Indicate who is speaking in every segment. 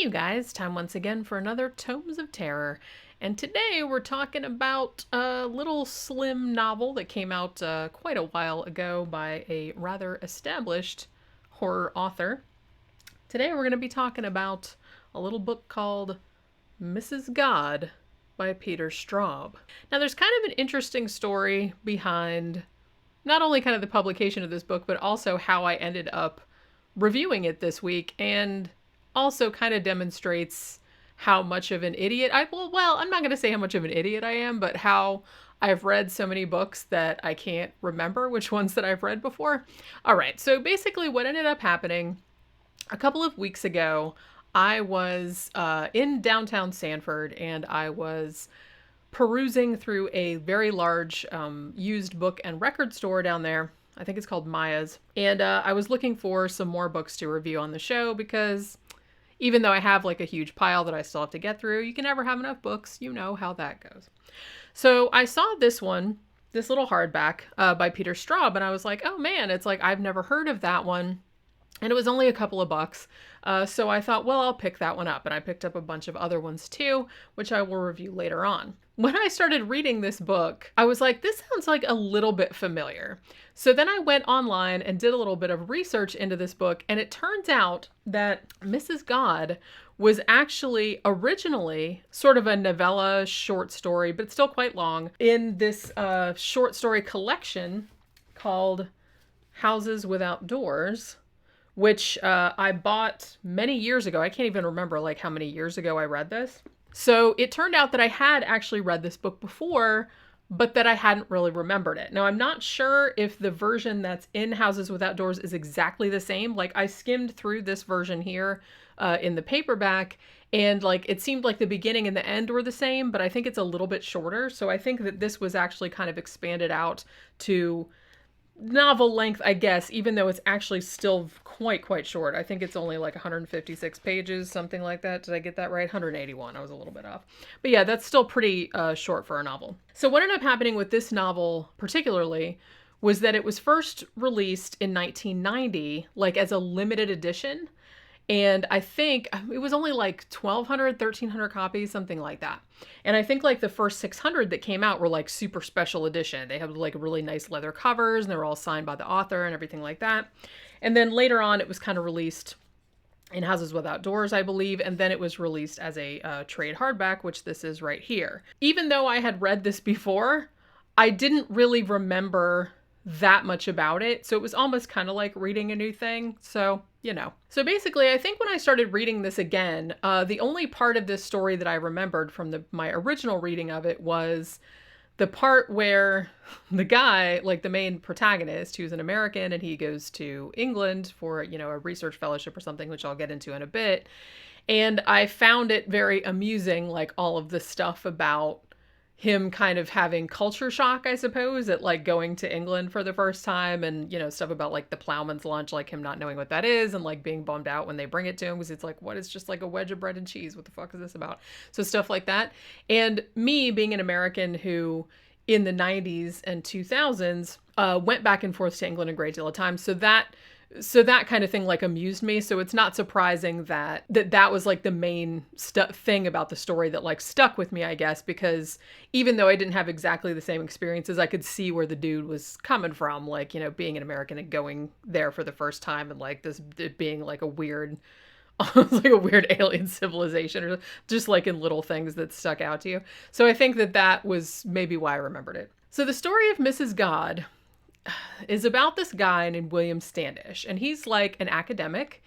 Speaker 1: Hey you guys, time once again for another Tomes of Terror. And today we're talking about a little slim novel that came out quite a while ago by a rather established horror author. Today we're going to be talking about a little book called Mrs. God by Peter Straub. Now there's kind of an interesting story behind not only kind of the publication of this book, but also how I ended up reviewing it this week, and also kind of demonstrates how much of an idiot I'm not going to say how much of an idiot I am, but how I've read so many books that I can't remember which ones that I've read before. All right, so basically what ended up happening a couple of weeks ago, I was in downtown Sanford, and I was perusing through a very large used book and record store down there. I think it's called Maya's. And I was looking for some more books to review on the show because even though I have like a huge pile that I still have to get through, you can never have enough books. You know how that goes. So I saw this one, this little hardback by Peter Straub, and I was like, oh man, it's like I've never heard of that one. And it was only a couple of bucks. So I thought, well, I'll pick that one up. And I picked up a bunch of other ones too, which I will review later on. When I started reading this book, I was like, this sounds like a little bit familiar. So then I went online and did a little bit of research into this book. And it turns out that Mrs. God was actually originally sort of a novella short story, but still quite long, in this short story collection called Houses Without Doors, which I bought many years ago. I can't even remember like how many years ago I read this. So it turned out that I had actually read this book before, but that I hadn't really remembered it. Now, I'm not sure if the version that's in Houses Without Doors is exactly the same. Like, I skimmed through this version here in the paperback, and like it seemed like the beginning and the end were the same, but I think it's a little bit shorter. So I think that this was actually kind of expanded out to novel length, I guess, even though it's actually still quite short. I think it's only like 156 pages, something like that. Did I get that right? 181. I was a little bit off. But yeah, that's still pretty short for a novel. So what ended up happening with this novel particularly was that it was first released in 1990, like as a limited edition. And I think it was only like 1,200, 1,300 copies, something like that. And I think like the first 600 that came out were like super special edition. They had like really nice leather covers, and they were all signed by the author and everything like that. And then later on, it was kind of released in Houses Without Doors, I believe. And then it was released as a trade hardback, which this is right here. Even though I had read this before, I didn't really remember that much about it. So it was almost kind of like reading a new thing. So, you know. So basically, I think when I started reading this again, the only part of this story that I remembered from my original reading of it was the part where the guy, like the main protagonist, who's an American, and he goes to England for, you know, a research fellowship or something, which I'll get into in a bit. And I found it very amusing, like all of the stuff about him kind of having culture shock, I suppose, at like going to England for the first time, and, you know, stuff about like the ploughman's lunch, like him not knowing what that is, and like being bummed out when they bring it to him because it's like, what is just like a wedge of bread and cheese? What the fuck is this about? So stuff like that. And me being an American who in the 90s and 2000s went back and forth to England a great deal of time. So that kind of thing like amused me. So it's not surprising that was like the main thing about the story that like stuck with me, I guess, because even though I didn't have exactly the same experiences, I could see where the dude was coming from, like, you know, being an American and going there for the first time, and like this it being like a weird, almost like a weird alien civilization, or just like in little things that stuck out to you. So I think that was maybe why I remembered it. So the story of Mrs. God is about this guy named William Standish, and he's like an academic,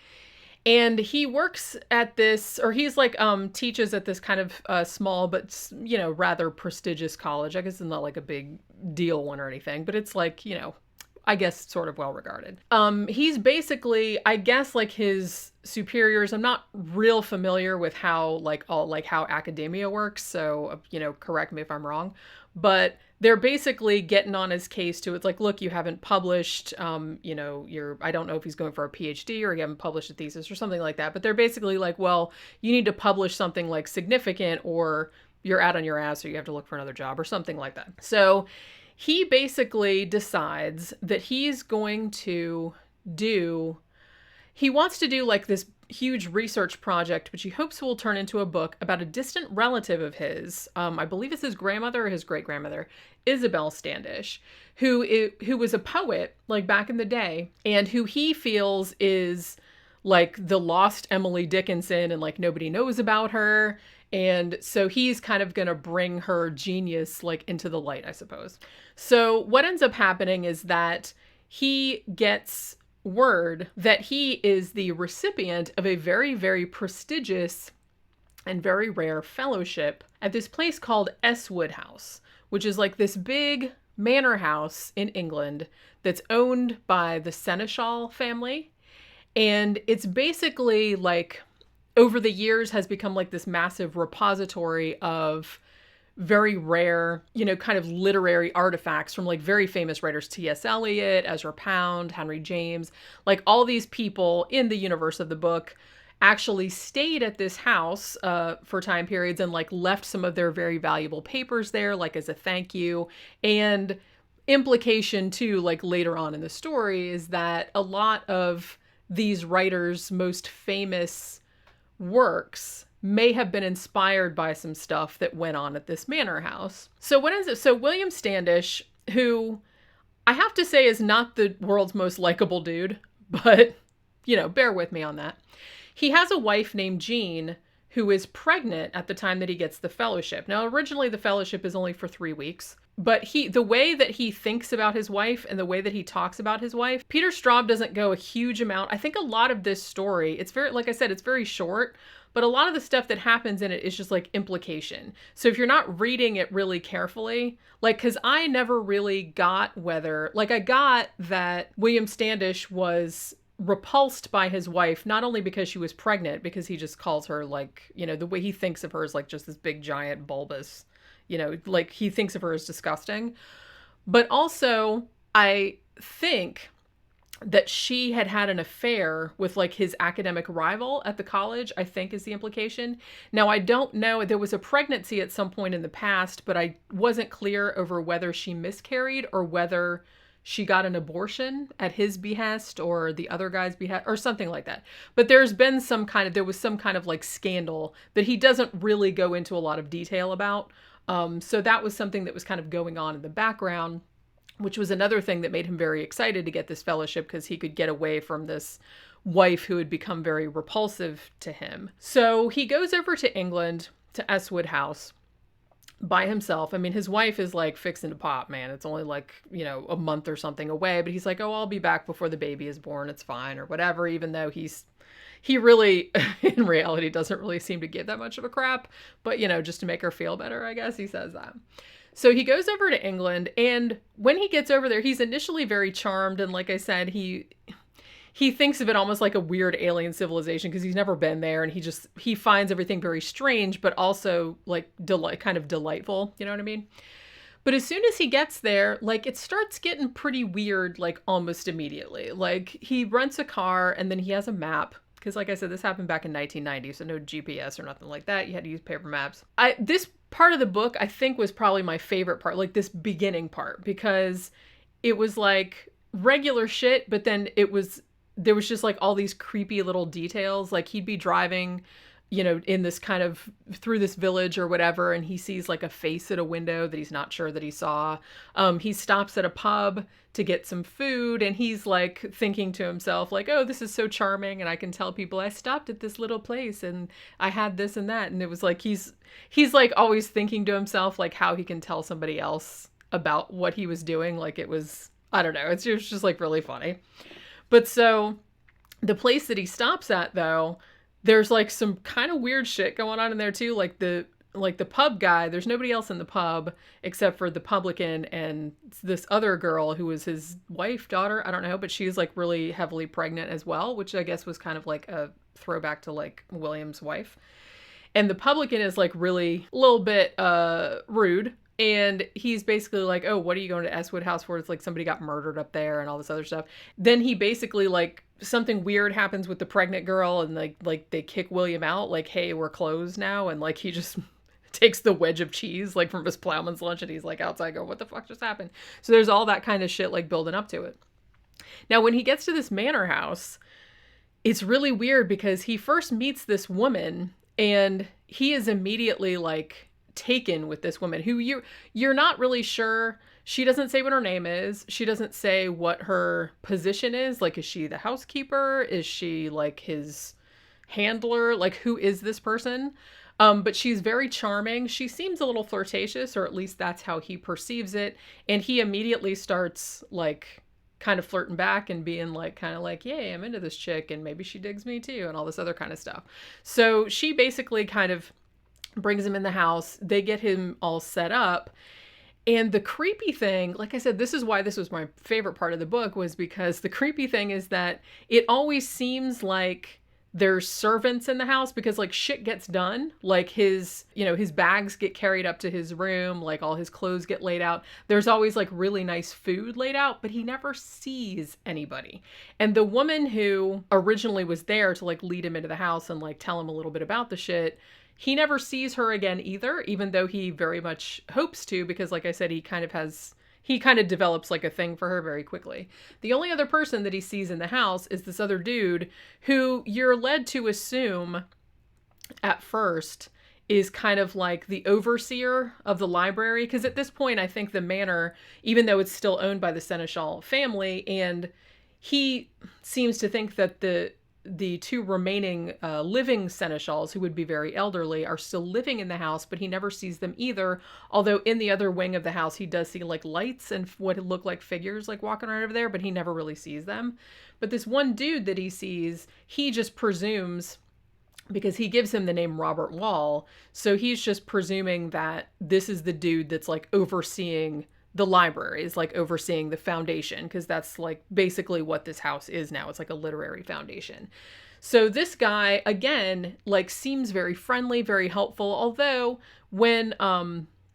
Speaker 1: and he works at this, or he's like teaches at this kind of small but, you know, rather prestigious college. I guess it's not like a big deal one or anything, but it's like, you know, I guess sort of well regarded. He's basically, I guess, like his superiors. I'm not real familiar with how how academia works, so, you know, correct me if I'm wrong, but they're basically getting on his case too. It's like, look, you haven't published, you know, I don't know if he's going for a PhD or you haven't published a thesis or something like that, but they're basically like, well, you need to publish something like significant, or you're out on your ass, or you have to look for another job or something like that. So he basically decides that he's going to he wants to do like this huge research project, which he hopes will turn into a book about a distant relative of his. I believe it's his grandmother or his great-grandmother, Isabel Standish, who was a poet, like, back in the day, and who he feels is, like, the lost Emily Dickinson, and, like, nobody knows about her. And so he's kind of going to bring her genius, like, into the light, I suppose. So what ends up happening is that he gets word that he is the recipient of a very, very prestigious and very rare fellowship at this place called Eswood House, which is like this big manor house in England that's owned by the Seneschal family. And it's basically like, over the years, has become like this massive repository of very rare, kind of literary artifacts from like very famous writers, T.S. Eliot, Ezra Pound, Henry James, like all these people in the universe of the book actually stayed at this house for time periods and like left some of their very valuable papers there, like as a thank you. And implication too, like later on in the story, is that a lot of these writers' most famous works may have been inspired by some stuff that went on at this manor house. So William Standish, who I have to say is not the world's most likable dude, but, bear with me on that. He has a wife named Jean who is pregnant at the time that he gets the fellowship. Now, originally the fellowship is only for 3 weeks, but the way that he thinks about his wife and the way that he talks about his wife, Peter Straub doesn't go a huge amount. I think a lot of this story, it's very, like I said, it's very short, but a lot of the stuff that happens in it is just like implication. So if you're not reading it really carefully, like, cause I never really got whether, like I got that William Standish was repulsed by his wife, not only because she was pregnant, because he just calls her like, the way he thinks of her is like just this big giant bulbous, like he thinks of her as disgusting. But also I think that she had an affair with like his academic rival at the college, I think is the implication. Now, I don't know. There was a pregnancy at some point in the past, but I wasn't clear over whether she miscarried or whether she got an abortion at his behest or the other guy's behest or something like that. But there was some kind of like scandal that he doesn't really go into a lot of detail about. So that was something that was kind of going on in the background, which was another thing that made him very excited to get this fellowship, because he could get away from this wife who had become very repulsive to him. So he goes over to England, to Eswood House, by himself. I mean, his wife is like fixing to pop, man. It's only like, a month or something away, but he's like, oh, I'll be back before the baby is born. It's fine, or whatever, even though he really, in reality, doesn't really seem to give that much of a crap, but, just to make her feel better, I guess he says that. So he goes over to England, and when he gets over there, he's initially very charmed. And like I said, he thinks of it almost like a weird alien civilization because he's never been there. And he finds everything very strange, but also like kind of delightful. You know what I mean? But as soon as he gets there, like it starts getting pretty weird, like almost immediately. Like he rents a car and then he has a map. Because like I said, this happened back in 1990, so no GPS or nothing like that. You had to use paper maps. This part of the book, I think, was probably my favorite part, like this beginning part, because it was like regular shit, but then there was just like all these creepy little details. Like he'd be driving, in this kind of through this village or whatever, and he sees like a face at a window that he's not sure that he saw. He stops at a pub to get some food, and he's like thinking to himself like, oh, this is so charming, and I can tell people I stopped at this little place and I had this and that. And it was like he's like always thinking to himself like how he can tell somebody else about what he was doing. Like it was, I don't know, it's just like really funny. But so the place that he stops at, though, there's like some kind of weird shit going on in there too. Like the pub guy, there's nobody else in the pub except for the publican and this other girl who was his wife, daughter, I don't know, but she's like really heavily pregnant as well, which I guess was kind of like a throwback to like William's wife. And the publican is like really a little bit rude. And he's basically like, oh, what are you going to Eswood House for? It's like somebody got murdered up there and all this other stuff. Then he basically like something weird happens with the pregnant girl, and like they kick William out, like, hey, we're closed now. And like he just takes the wedge of cheese like from his plowman's lunch, and he's like outside going, what the fuck just happened? So there's all that kind of shit like building up to it. Now when he gets to this manor house, it's really weird because he first meets this woman and he is immediately like taken with this woman who you're not really sure. She doesn't say what her name is. She doesn't say what her position is. Like, is she the housekeeper? Is she like his handler? Like, who is this person? But she's very charming. She seems a little flirtatious, or at least that's how he perceives it. And he immediately starts like kind of flirting back and being like, kind of like, yay, I'm into this chick and maybe she digs me too, and all this other kind of stuff. So she basically kind of brings him in the house. They get him all set up. And the creepy thing, like I said, this is why this was my favorite part of the book, was because the creepy thing is that it always seems like there's servants in the house, because like shit gets done. Like his bags get carried up to his room, like all his clothes get laid out. There's always like really nice food laid out, but he never sees anybody. And the woman who originally was there to like lead him into the house and like tell him a little bit about the shit, he never sees her again either, even though he very much hopes to, because like I said, he kind of develops like a thing for her very quickly. The only other person that he sees in the house is this other dude who you're led to assume at first is kind of like the overseer of the library. Because at this point, I think the manor, even though it's still owned by the Seneschal family, and he seems to think that the two remaining living seneschals, who would be very elderly, are still living in the house, but he never sees them either. Although in the other wing of the house, he does see like lights and what look like figures like walking around over there, but he never really sees them. But this one dude that he sees, he just presumes, because he gives him the name Robert Wall, so he's just presuming that this is the dude that's like overseeing the library, is like overseeing the foundation, because that's like basically what this house is now. It's like a literary foundation. So this guy, again, like seems very friendly, very helpful. Although when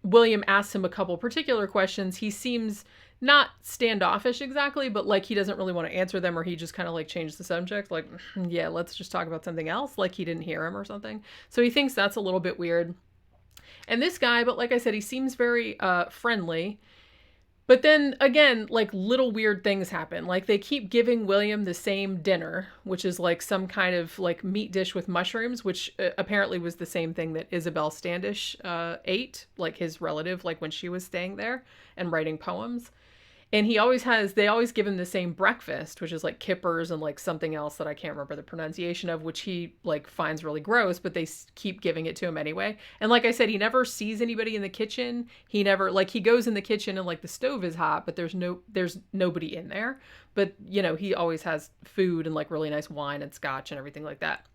Speaker 1: William asks him a couple particular questions, he seems not standoffish exactly, but like he doesn't really want to answer them, or he just kind of like changed the subject. Like, yeah, let's just talk about something else. Like he didn't hear him or something. So he thinks that's a little bit weird. And this guy, but like I said, he seems very friendly. But then again, like little weird things happen. Like they keep giving William the same dinner, which is like some kind of like meat dish with mushrooms, which apparently was the same thing that Isabel Standish ate, like his relative, like when she was staying there and writing poems. And they always give him the same breakfast, which is like kippers and like something else that I can't remember the pronunciation of, which he like finds really gross, but they keep giving it to him anyway. And like I said, he never sees anybody in the kitchen. He never, like, he goes in the kitchen and like the stove is hot, but there's nobody in there. But he always has food and like really nice wine and scotch and everything like that.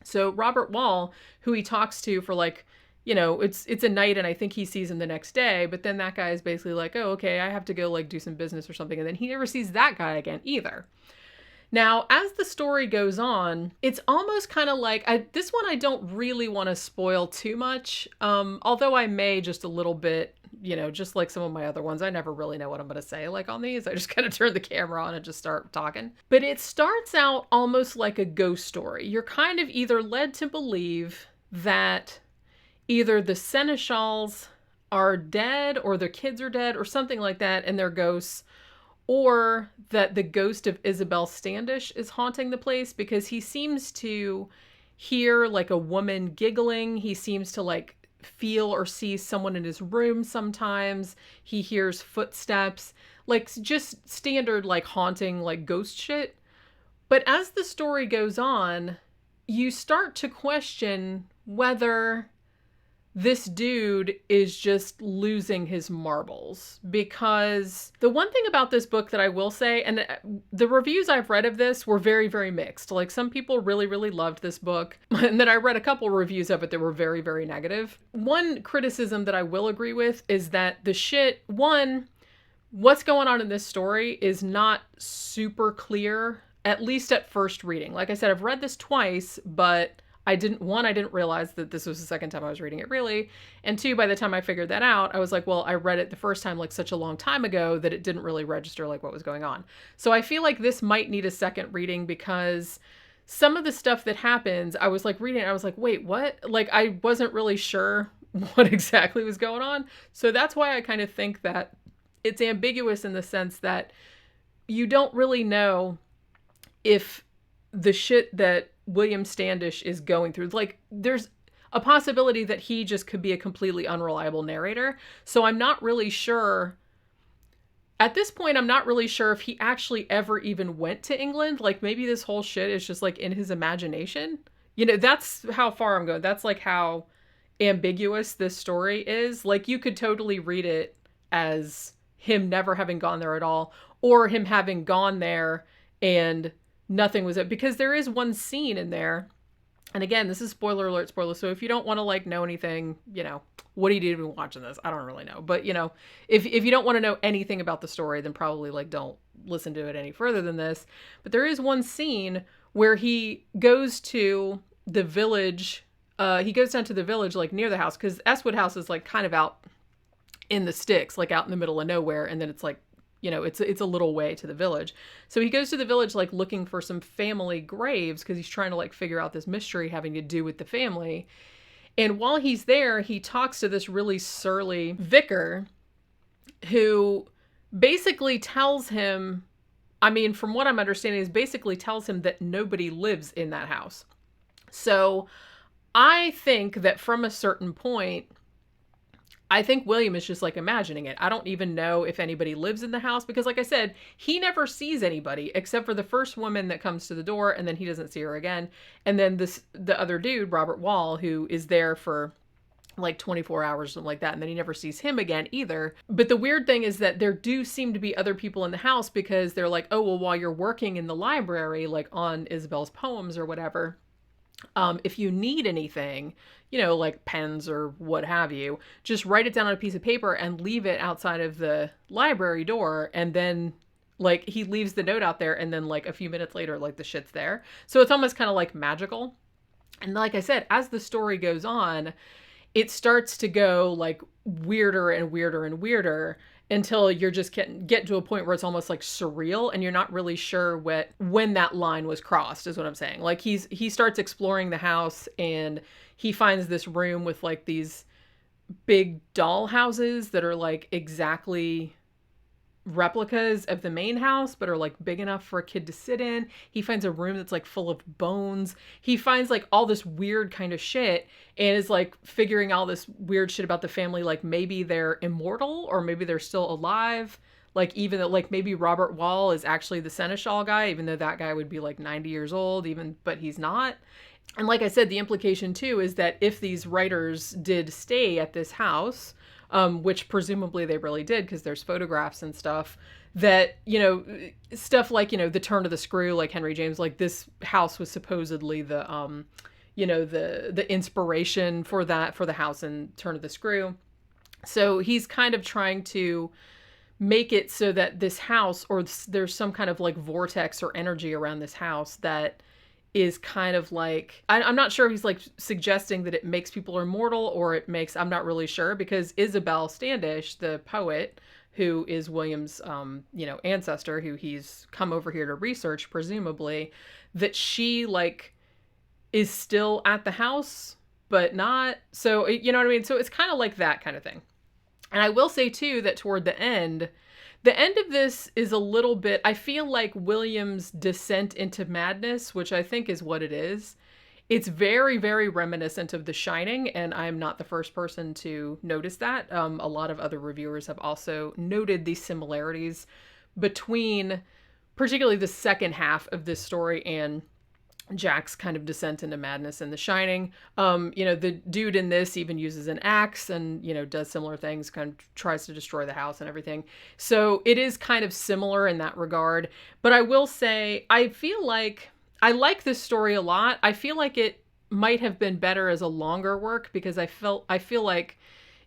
Speaker 1: So Robert Wall, who he talks to for like, it's a night, and I think he sees him the next day, but then that guy is basically like, oh, okay, I have to go like do some business or something. And then he never sees that guy again either. Now, as the story goes on, it's almost kind of like, this one I don't really want to spoil too much. Although I may just a little bit, just like some of my other ones. I never really know what I'm going to say like on these. I just kind of turn the camera on and just start talking. But it starts out almost like a ghost story. You're kind of either led to believe that either the seneschals are dead or their kids are dead or something like that and they're ghosts, or that the ghost of Isabel Standish is haunting the place, because he seems to hear like a woman giggling. He seems to like feel or see someone in his room sometimes. He hears footsteps, like just standard like haunting, like ghost shit. But as the story goes on, you start to question whether this dude is just losing his marbles. Because the one thing about this book that I will say, and the reviews I've read of this were very, very mixed. Like some people really, really loved this book. And then I read a couple reviews of it that were very, very negative. One criticism that I will agree with is that what's going on in this story is not super clear, at least at first reading. Like I said, I've read this twice, but I didn't realize that this was the second time I was reading it, really. And two, by the time I figured that out, I was like, well, I read it the first time like such a long time ago that it didn't really register like what was going on. So I feel like this might need a second reading, because some of the stuff that happens, I was like reading it, I was like, wait, what? Like I wasn't really sure what exactly was going on. So that's why I kind of think that it's ambiguous in the sense that you don't really know if the shit that William Standish is going through. Like, there's a possibility that he just could be a completely unreliable narrator. So I'm not really sure. At this point, I'm not really sure if he actually ever even went to England. Like, maybe this whole shit is just, like, in his imagination. You know, that's how far I'm going. That's, like, how ambiguous this story is. Like, you could totally read it as him never having gone there at all, or him having gone there and nothing was it. Because there is one scene in there, and again, this is spoiler alert, spoiler. So if you don't want to, like, know anything, you know, what are you doing watching this? I don't really know. But, you know, if you don't want to know anything about the story, then probably, like, don't listen to it any further than this. But there is one scene where he goes to the village. He goes down to the village, like, near the house, because Estwood House is, like, kind of out in the sticks, like, out in the middle of nowhere. And then it's, like, you know, it's a little way to the village. So he goes to the village, like, looking for some family graves because he's trying to, like, figure out this mystery having to do with the family. And while he's there, he talks to this really surly vicar who basically tells him, I mean, from what I'm understanding, is basically tells him that nobody lives in that house. So I think that from a certain point, I think William is just, like, imagining it. I don't even know if anybody lives in the house because, like I said, he never sees anybody except for the first woman that comes to the door, and then he doesn't see her again. And then the other dude, Robert Wall, who is there for like 24 hours, something like that, and then he never sees him again either. But the weird thing is that there do seem to be other people in the house because they're like, oh, well, while you're working in the library, like on Isabel's poems or whatever, if you need anything, you know, like pens or what have you, just write it down on a piece of paper and leave it outside of the library door. And then, like, he leaves the note out there, and then, like, a few minutes later, like, the shit's there. So it's almost kind of like magical. And like I said, as the story goes on, it starts to go, like, weirder and weirder and weirder until you're just get to a point where it's almost, like, surreal, and you're not really sure when that line was crossed, is what I'm saying. Like, he starts exploring the house, and he finds this room with, like, these big doll houses that are, like, exactly replicas of the main house, but are, like, big enough for a kid to sit in. He finds a room that's, like, full of bones. He finds, like, all this weird kind of shit and is, like, figuring all this weird shit about the family. Like, maybe they're immortal or maybe they're still alive. Like, even though, like, maybe Robert Wall is actually the seneschal guy, even though that guy would be, like, 90 years old, but he's not. And like I said, the implication too is that if these writers did stay at this house, which presumably they really did because there's photographs and stuff, that, you know, stuff like, you know, the turn of the screw, like Henry James, like, this house was supposedly the, you know, the inspiration for the house in Turn of the Screw. So he's kind of trying to make it so that this house, or there's some kind of, like, vortex or energy around this house that is kind of like, I'm not sure if he's, like, suggesting that it makes people immortal or it makes, I'm not really sure, because Isabel Standish, the poet, who is William's, you know, ancestor, who he's come over here to research, presumably, that she, like, is still at the house, but not. So, you know what I mean? So it's kind of like that kind of thing. And I will say, too, that toward the end of this is a little bit, I feel like William's descent into madness, which I think is what it is. It's very, very reminiscent of The Shining, and I'm not the first person to notice that. A lot of other reviewers have also noted the similarities between particularly the second half of this story and Jack's kind of descent into madness in The Shining. You know, the dude in this even uses an axe and, you know, does similar things, kind of tries to destroy the house and everything. So it is kind of similar in that regard. But I will say, I feel like I like this story a lot. I feel like it might have been better as a longer work because I feel like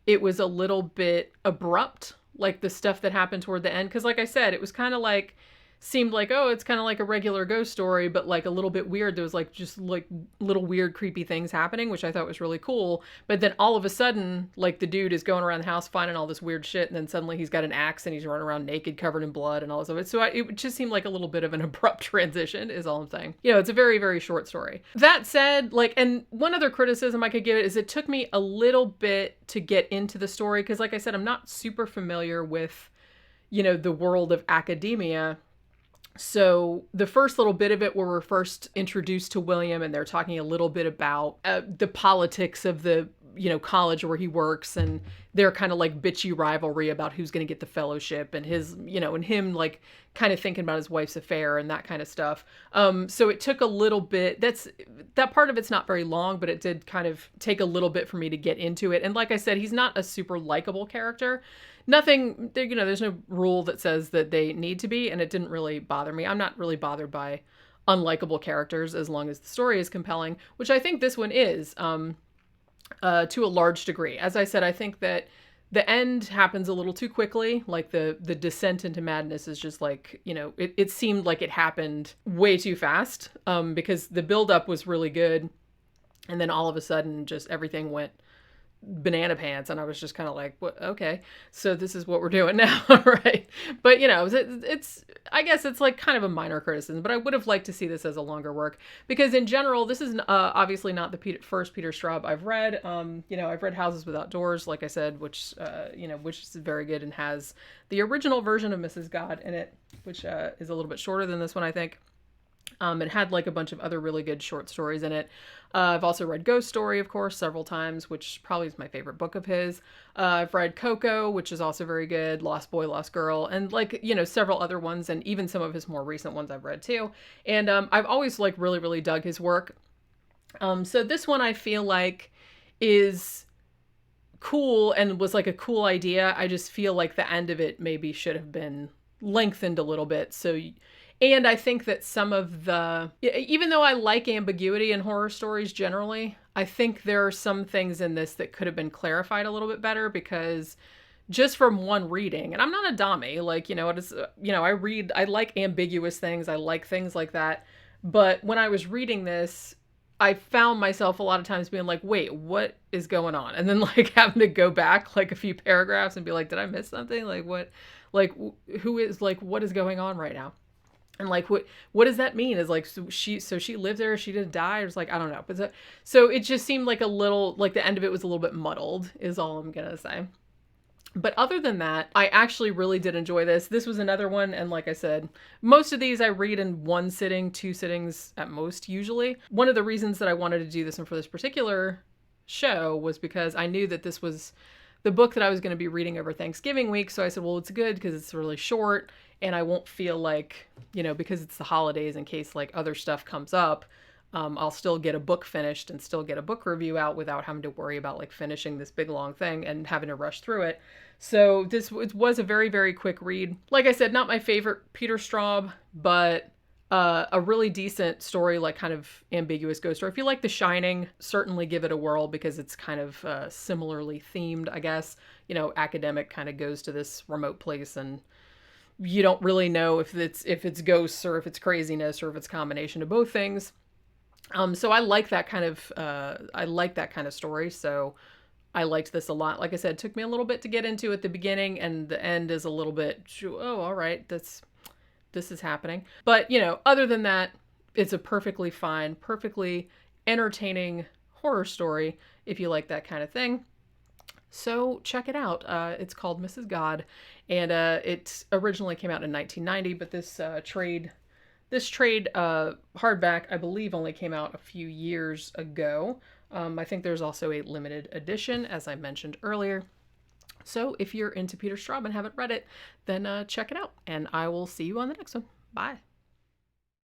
Speaker 1: it was a little bit abrupt, like the stuff that happened toward the end. Because like I said, it was kind of like, seemed like, oh, it's kind of like a regular ghost story, but, like, a little bit weird. There was, like, just, like, little weird, creepy things happening, which I thought was really cool. But then all of a sudden, like, the dude is going around the house finding all this weird shit, and then suddenly he's got an axe and he's running around naked, covered in blood and all this of it. So it just seemed like a little bit of an abrupt transition, is all I'm saying. You know, it's a very, very short story. That said, like, and one other criticism I could give it is it took me a little bit to get into the story, because, like I said, I'm not super familiar with, you know, the world of academia. So the first little bit of it where we're first introduced to William, and they're talking a little bit about the politics of the, college where he works, and their kind of like bitchy rivalry about who's going to get the fellowship, and his, and him like kind of thinking about his wife's affair and that kind of stuff. So it took a little bit. That part of it's not very long, but it did kind of take a little bit for me to get into it. And like I said, he's not a super likable character. Nothing, there's no rule that says that they need to be, and it didn't really bother me. I'm not really bothered by unlikable characters as long as the story is compelling, which I think this one is, to a large degree. As I said, I think that the end happens a little too quickly. Like the descent into madness is just like, it seemed like it happened way too fast, because the buildup was really good. And then all of a sudden just everything went banana pants, and I was just kind of like, what? Okay, so this is what we're doing now. Right? But it's I guess it's like kind of a minor criticism, but I would have liked to see this as a longer work, because in general this is obviously not the first Peter Straub I've read. I've read Houses Without Doors, like I said, which is very good and has the original version of Mrs. God in it, which is a little bit shorter than this one, I think. It had like a bunch of other really good short stories in it. I've also read Ghost Story, of course, several times, which probably is my favorite book of his. I've read Coco, which is also very good, Lost Boy, Lost Girl, and like, several other ones, and even some of his more recent ones I've read too. And I've always like really, really dug his work. So this one I feel like is cool and was like a cool idea. I just feel like the end of it maybe should have been lengthened a little bit. And I think that some of even though I like ambiguity in horror stories generally, I think there are some things in this that could have been clarified a little bit better, because just from one reading, and I'm not a Dami, like, I like ambiguous things. I like things like that. But when I was reading this, I found myself a lot of times being like, wait, what is going on? And then like having to go back like a few paragraphs and be like, did I miss something? Like what, like who is like, what is going on right now? And like, what does that mean? Is like, so she lived there, she didn't die? Or it's like, I don't know. But so it just seemed like a little, like the end of it was a little bit muddled, is all I'm going to say. But other than that, I actually really did enjoy this. This was another one. And like I said, most of these I read in one sitting, 2 sittings at most, usually. One of the reasons that I wanted to do this one for this particular show was because I knew that this was the book that I was going to be reading over Thanksgiving week. So I said, well, it's good because it's really short, and I won't feel like, because it's the holidays, in case like other stuff comes up, I'll still get a book finished and still get a book review out without having to worry about like finishing this big long thing and having to rush through it. So it was a very, very quick read. Like I said, not my favorite Peter Straub, but a really decent story, like kind of ambiguous ghost story. If you like The Shining, certainly give it a whirl, because it's kind of similarly themed, I guess. Academic kind of goes to this remote place, and you don't really know if it's ghosts or if it's craziness or if it's a combination of both things. So I like that kind of story. So I liked this a lot. Like I said, it took me a little bit to get into at the beginning, and the end is a little bit, oh, all right, this is happening. But, other than that, it's a perfectly fine, perfectly entertaining horror story if you like that kind of thing. So check it out. It's called Mrs. God, and it originally came out in 1990, but this trade hardback, I believe, only came out a few years ago. I think there's also a limited edition, as I mentioned earlier. So if you're into Peter Straub and haven't read it, then check it out, and I will see you on the next one. Bye.